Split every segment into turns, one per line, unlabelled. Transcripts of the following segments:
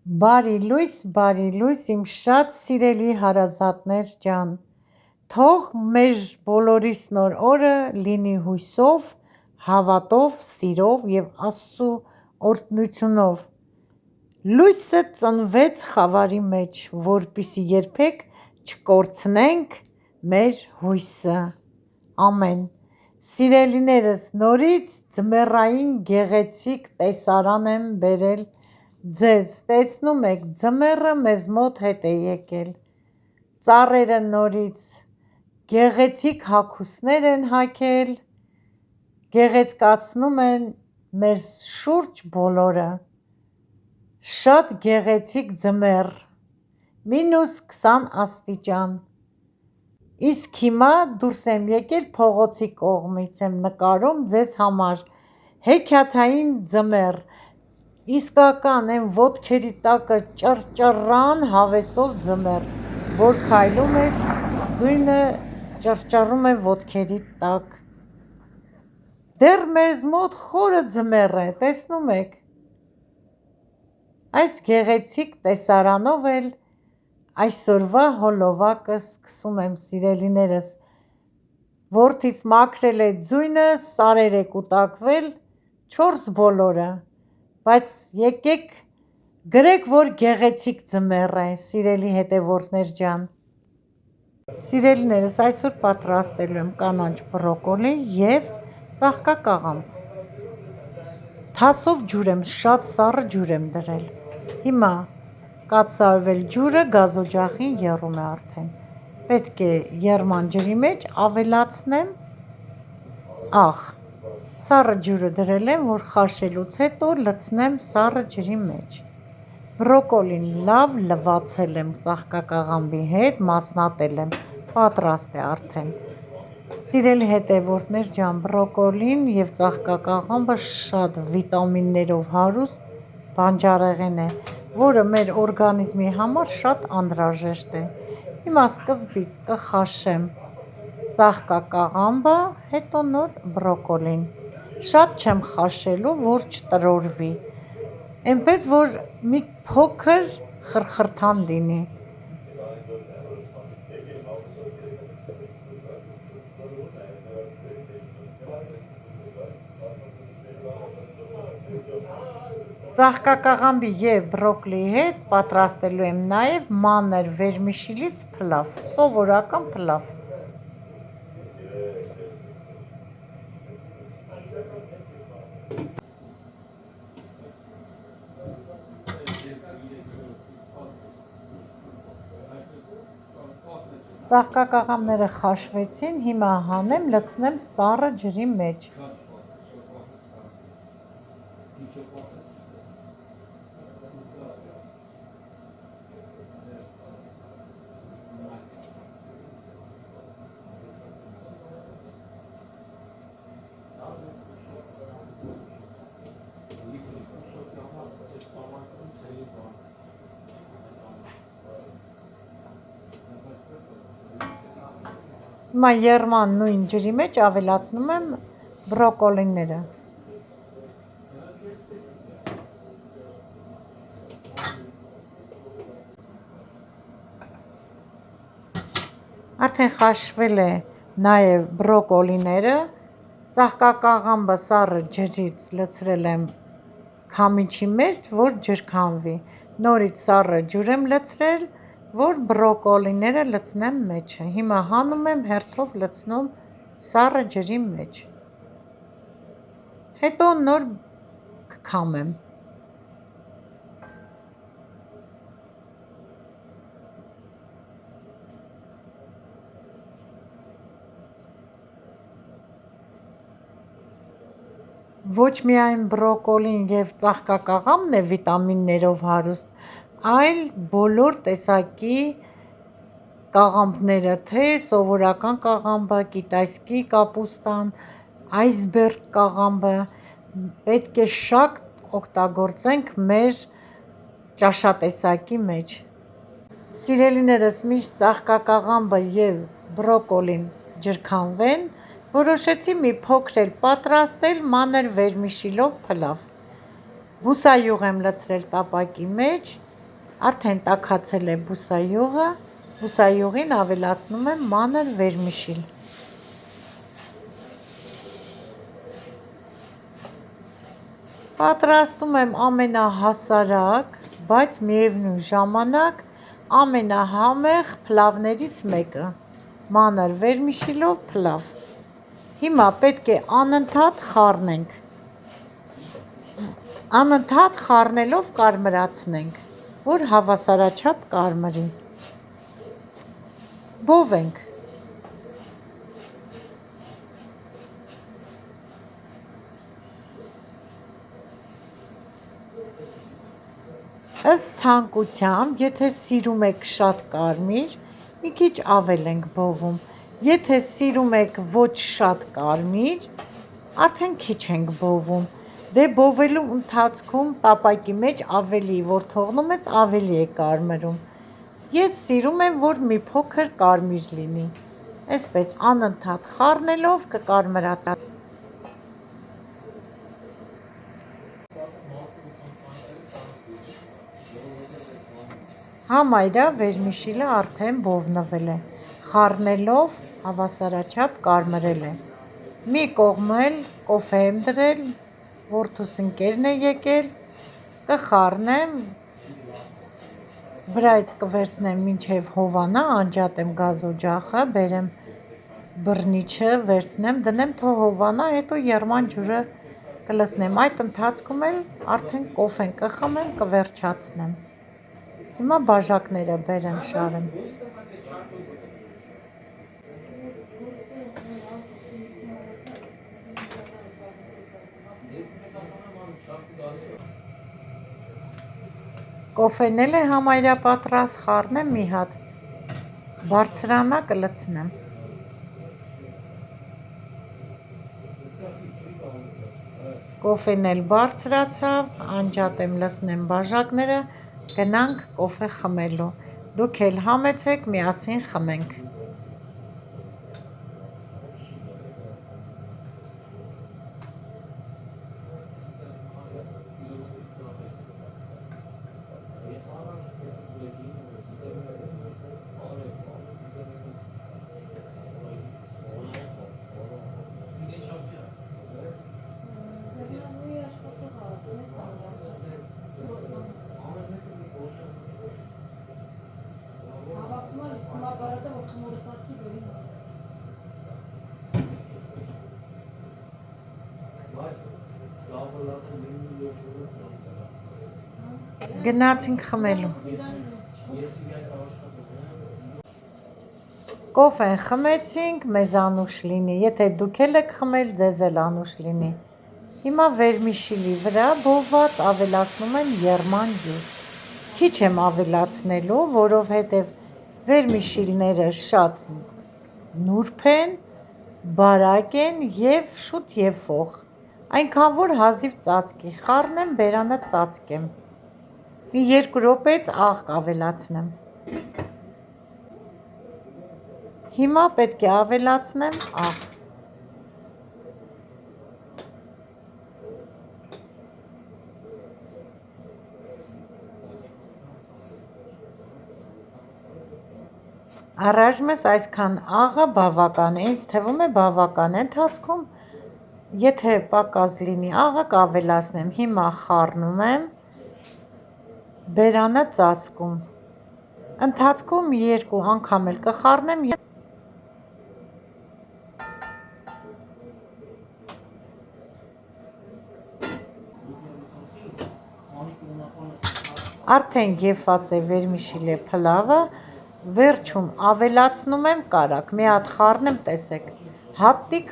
Բարի լույս իմ շատ սիրելի հարազատներ ջան, թող մեր բոլորիս նոր օրը լինի հույսով, հավատով, սիրով և Աստծու օրհնությունով։ Լույսը ծնվեց խավարի մեջ, որպեսզի երբեք չկորցնենք մեր հույսը։ Ամեն։ Սիրելիներս, նորից ձմեռային գեղեցիկ տեսարան եմ բերել ձեզ։ Տեսնում եք, ձմեռը մեզ մոտ հետ է եկել։ Ծառերը նորից գեղեցիկ հագուստներ են հագել, գեղեցկացնում են մեր շուրջ բոլորը։ Շատ գեղեցիկ ձմեռ, -20 աստիճան։ Իսկ հիմա դուրս եմ եկել փողոցի կողմից եմ նկարում ձեզ համար հեքիաթային ձմեռ, իսկական այն ոտքերի տակը ճռճռան հավեսով ձմեռ, որ քայլում ես, ձյունը ճռճռում է ոտքերիդ տակ։ Դեռ մեզ մոտ խորը ձմեռ է, տեսնում եք։ Այս գեղեցիկ տեսարանով էլ այսօրվա հոլովակը սկսում եմ, սիրելիներս։ Որդիս մաքրել է ձյունը, սարեր է կուտակվել, 4 բոլորը, բայց եկեք գրեք, որ գեղեցիկ ձմեռ է, սիրելի հետևորդներ ջան։ Սիրելիներս, այսօր պատրաստելու եմ կանաչ բրոկոլի և ծաղկակաղամբ։ Թասով ջուր եմ, շատ սառը ջուր եմ դրել։ Հիմա կաթսայվել ջուրը գազօջախին եռում է արդեն։ Պետք է եռման ջրի մեջ ավելացնեմ աղ։ Սառը ջուրը դրել եմ, որ խաշելուց հետո լցնեմ սառը ջրի մեջ։ Բրոկոլին լավ լվացել եմ ծաղկակաղամբի հետ, մասնատել եմ, պատրաստ է արդեն։ Սիրելի հետևորդներ ջան, բրոկոլին և ծաղկակաղամբը շատ վիտամիններով հարուստ բանջարեղեն է, որը մեր օրգանիզմի համար շատ անհրաժեշտ է։ Հիմա սկզբից կխաշեմ ծաղկակաղամբը, հետո նոր բրոկոլին։ Շատ չեմ խաշելու, որ չտրորվի, այնպես որ մի փոքր խրխրթան լինի։ Ծաղկակաղամբի և բրոկոլիի հետ պատրաստելու եմ նաև մանր վերմիշելից փլավ, սովորական փլավ։ Ծաղկակաղամբները խաշվեցին, հիմա հանեմ, լցնեմ սառը ջրի մեջ։ Հիմա եռման նույն ջրի մեջ ավելացնում եմ բրոկոլիները։ Արդեն խաշվել է նաև բրոկոլիները, ծաղկակաղամբը սառը ջրից լցրել եմ քամիչի մեջ, որ ջրքանվի, նորից սառը ջուր եմ լցրել, որ բրոկոլիները լցնեմ մեջը։ Հիմա հանում եմ, հերթով լցնում սառը ջրի մեջ, հետո նոր կքամեմ։ Ոչ միայն բրոկոլին և ծաղկակաղամբն է վիտամիններով հարուստ, այլ բոլոր տեսակի կաղամբները, թե սովորական կաղամբը, կիտայսկի կապուստան, այսբերգ կաղամբը, պետք է շատ օգտագործենք մեր ճաշատեսակի մեջ։ Սիրելիներս, միշտ ծաղկակաղամբը և բրոկոլին ջրքանվեն, որոշեցի մի փոքր էլ պատրաստել մանր վերմիշելով փլավ։ Բուսայուղ եմ լցրել տապակի մեջ, Արդեն տաքացել է բուսայուղը, բուսայուղին ավելացնում եմ մանր վերմիշիլ։ Պատրաստում եմ ամենահասարակ, բայց միևնույն ժամանակ ամենահամեղ փլավներից մեկը՝ մանր վերմիշիլով փլավ։ Հիմա պետք է անընդհատ խառնենք, անընդհատ խառնելով կարմրացնենք, որ հավասարաչափ կարմրի։ Բովենք։ Ըստ ցանկության, եթե սիրում եք շատ կարմիր, մի քիչ ավել ենք բովում, եթե սիրում եք ոչ շատ կարմիր, արդեն քիչ ենք բովում, դե բովելու ընթացքում տապակի մեջ ավելի որ թողնում ես, ավելի է կարմրում, ես սիրում եմ, որ մի փոքր կարմիր լինի, այսպես անընդհատ խառնելով կկարմրացնի։ Համայրա վերմիշիլը արդեն բովնվել է, խառնելով հավասարաչափ կարմրել է։ Մի կողմ էլ կոֆե եմ դրել, որդուս ընկերն է եկել, կխառնեմ, վրայից կվերցնեմ մինչև հովանա, անջատեմ գազօջախը, բերեմ բռնիչը, վերցնեմ, դնեմ թող հովանա, հետո եռման ջուրը կլցնեմ, այդ ընթացքում էլ արդեն կոֆեն կխմեմ, կվերջացնեմ։ Հիմա բաժակները բերեմ շարեմ։ Կոֆեն էլ է համարյա պատրաստ, խառնեմ մի հատ, բարձրանա կլցնեմ։ Կոֆեն էլ բարձրացավ, անջատեմ, լցնեմ բաժակները, գնանք կոֆե խմելու, դուք էլ համեցեք, միասին խմենք։ Գնացինք խմելու։ Կոֆեն խմեցինք, մեզ անուշ լինի, եթե դուք էլ եք խմել, ձեզ էլ անուշ լինի։ Հիմա վերմիշիլի վրա բովված ավելացնում եմ եռման ջուր։ Քիչ եմ ավելացնելու, որովհետև վերմիշիլները շատ նուրբ են, բարակ են և շուտ և ֆող, այնքան որ հազիվ ծածկի, խառնեմ, բերանը ծածկեմ, մի 2 րոպեից աղ կավելացնեմ։ Հիմա պետք է ավելացնեմ աղ։ Առայժմս այսքան աղը բավական է, ինձ թվում է բավական է, ընթացքում եթե պակաս լինի աղը կավելացնեմ, հիմա խառնում եմ, բերանը ծածկում, ընթացքում 2 անգամ էլ կխառնեմ։ Արդեն եփված է վերմիշիլե փլավը, վերջում ավելացնում եմ կարագ, մի հատ խառնեմ, տեսեք, հատիկ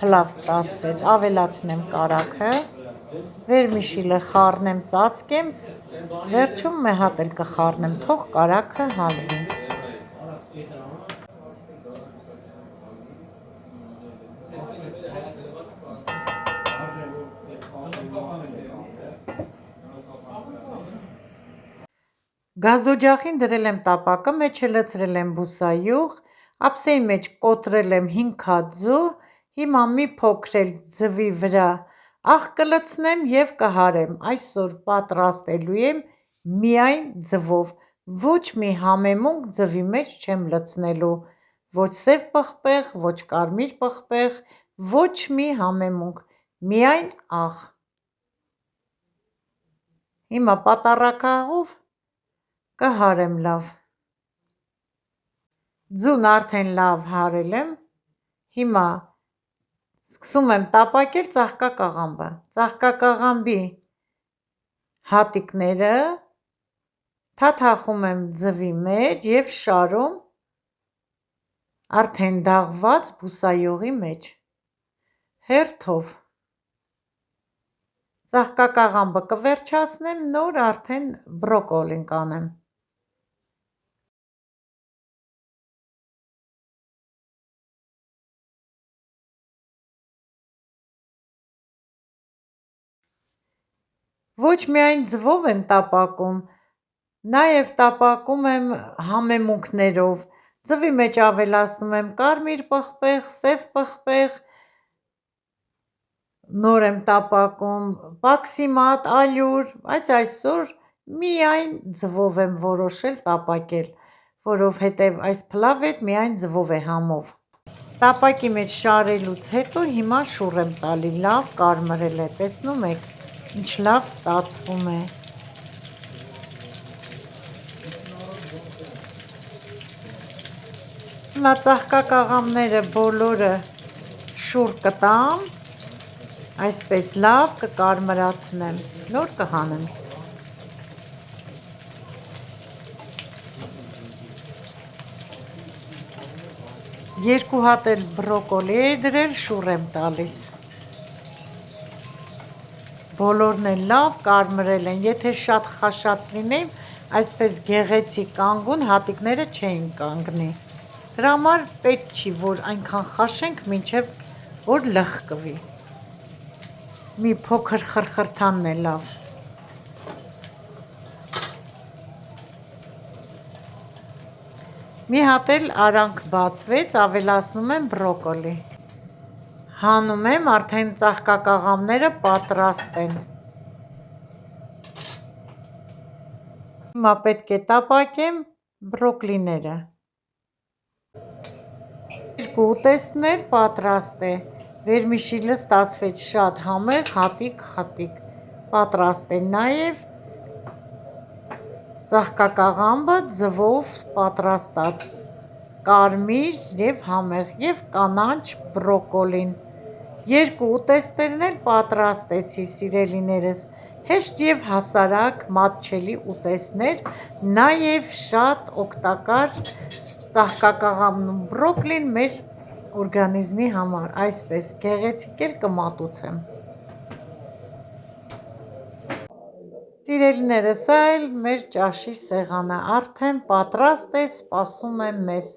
փլավ ստացվեց, ավելացնեմ կարագը, վերմիշիլը խառնեմ, ծածկեմ, վերջում մի հատ էլ կխառնեմ, թող կարագը հալվի։ Գազօջախին դրել եմ տապակը, մեջը լցրել եմ բուսայուղ, ափսեի մեջ կոտրել եմ 5 հատ ձու, հիմա մի փոքր էլ ձվի վրա աղ կլցնեմ և կհարեմ, այսօր պատրաստելու եմ միայն ձվով, ոչ մի համեմունք ձվի մեջ չեմ լցնելու, ոչ սև պղպեղ, ոչ կարմիր պղպեղ, ոչ մի համեմունք, միայն աղ։ Հիմա պատառաքաղով կհարեմ լավ։ Ձուն արդեն լավ հարել եմ, հիմա սկսում եմ տապակել ծաղկակաղամբը։ Ծաղկակաղամբի հատիկները թաթախում եմ ձվի մեջ և շարում արդեն դաղված բուսայուղի մեջ, հերթով։ Ծաղկակաղամբը կվերջացնեմ, նոր արդեն բրոկոլին կանեմ։ Ոչ միայն ձվով եմ տապակում, նաև տապակում եմ համեմունքներով, ձվի մեջ ավելացնում եմ կարմիր պղպեղ, սև պղպեղ, նոր եմ տապակում պաքսիմատ, ալյուր, բայց այսօր միայն ձվով եմ որոշել տապակել, որովհետև այս փլավը միայն ձվով է համով։ Տապակի մեջ շարելուց հետո հիմա շուռ եմ տալի, լավ կարմրել է, տեսնում եք, ինչ լավ ստացվում է։ Հիմա ծաղկակաղամբները բոլորը շուռ կտամ, այսպես լավ կկարմրացնեմ, նոր կհանեմ։ Երկու հատ էլ բրոկոլի էի դրել, շուռ եմ տալիս։ Բոլորն էլ լավ կարմրել են, եթե շատ խաշած լինեին, այսպես գեղեցիկ կանգուն հատիկները չէին կանգնի։ Դրա համար պետք չի, որ այնքան խաշենք, մինչև որ լխկվի։ Մի փոքր խրխրթանն է լավ։ Մի հատ էլ արանք բացվեց, ավելացնում եմ բրոկոլի։ Հանում եմ, արդեն ծաղկակաղամբները պատրաստ են։ Հիմա պետք է տապակեմ բրոկլիները։ Երկու ուտեստներ պատրաստ է, վերմիշիլը ստացվեց շատ համեղ, հատիկ, պատրաստ է, նաև ծաղկակաղամբը ձվով պատրաստած, կարմիր և համեղ և կանաչ բրոկոլին։ Երկու ուտեստներն էլ պատրաստեցի, սիրելիներս, հեշտ և հասարակ մատչելի ուտեստներ, նաև շատ օգտակար ծաղկակաղամբն ու բրոկլին մեր օրգանիզմի համար, այսպես գեղեցիկ էլ կմատուցեմ։ Սիրելիներս, սա էլ մեր ճաշի սեղանը, արդեն պատրաստ է, սպասում է մեզ։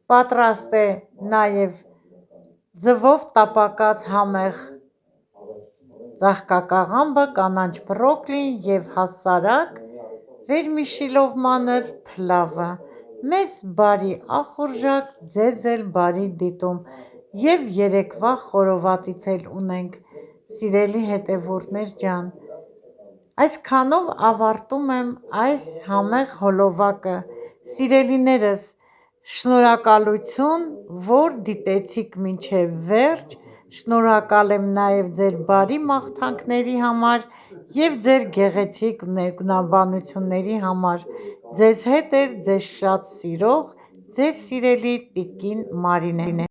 Պատրաստ է նաև ձվով տապակած համեղ ծաղկակաղամբը, կանաչ բրոկլին և հասարակ վերմիշիլով մանր փլավը։ Մեզ բարի ախորժակ, ձեզ էլ բարի դիտում և երեկվա խորովածից էլ ունենք, սիրելի հետևորդներ ջան։ Այսքանով ավարտում եմ այս համեղ հոլովակը, սիրելիներս, շնորհակալություն, որ դիտեցիք մինչև վերջ, շնորհակալ եմ նաև ձեր բարի մաղթանքների համար և ձեր գեղեցիկ մեկնաբանությունների համար, ձեզ հետ էր ձեզ շատ սիրող, ձեր սիրելի տիկին Մարինեն։